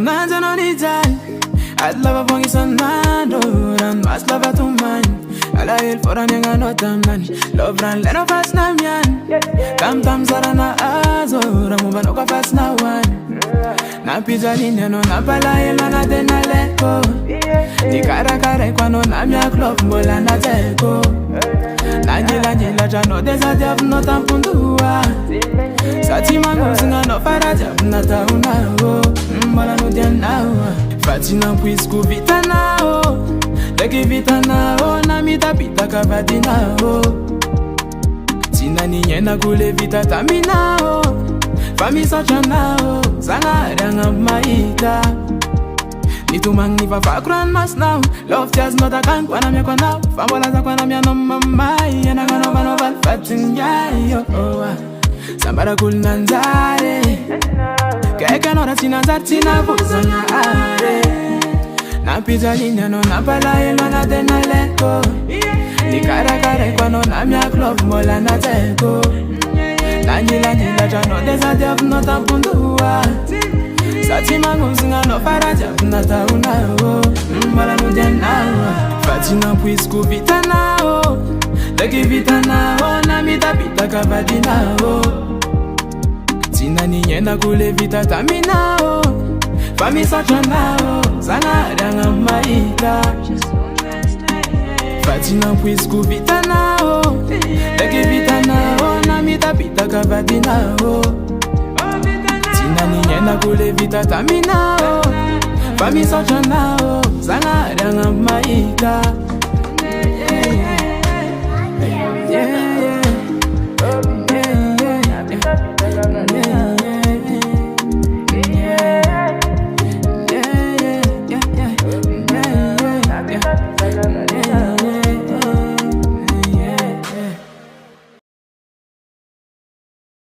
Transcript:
man no need time. I'd love a funky son man, and must love a two man. I like for a young not a man. Love run, let off us now, yan. Come, Sarana, Azo, Ramubanoka fast now one. Na pizza linea no na pala ilana tena leko. Ni karakare kwa no na mia club mbola na teko. Na jila jano desa diab no tampundua. Sati mango singa no faraja na tauna o. Mbola no diana o. Fatina puisku vita na o. Leki vita na o na mita pita kavati na o. Tina niye na kule vita tamina o. Fami socha na o. Zanga ranga maita. Ni tu mang ni fa fakran mas now. Love jazz not a gang kwa na mia kwa now. Fambola za kwa na mia no mamai. Yana gano vano val fatin ya yo. Sambara kul nanzare. Keke no rati nanzare tina buzanya are. Na pizza linea no na pala ilwana tena leko. Ni karakare kwa no na mia club mola na teko. Nanyila jano desa diab no tampundua. Sati mango singa no faraja na tauna o. Mbala no diana o. Fatina puisku vita na o. Leki vita na o na mita pita kavadi na o. Tina niye na kule vita tamina o. Fami socha na o. Zanga ranga maita. Fatina puisku vita na o. Leki vita na o na mita pita kavadi na o. Tina niye na kule vita tamina o. Fami socha na o. Zanga ranga maita.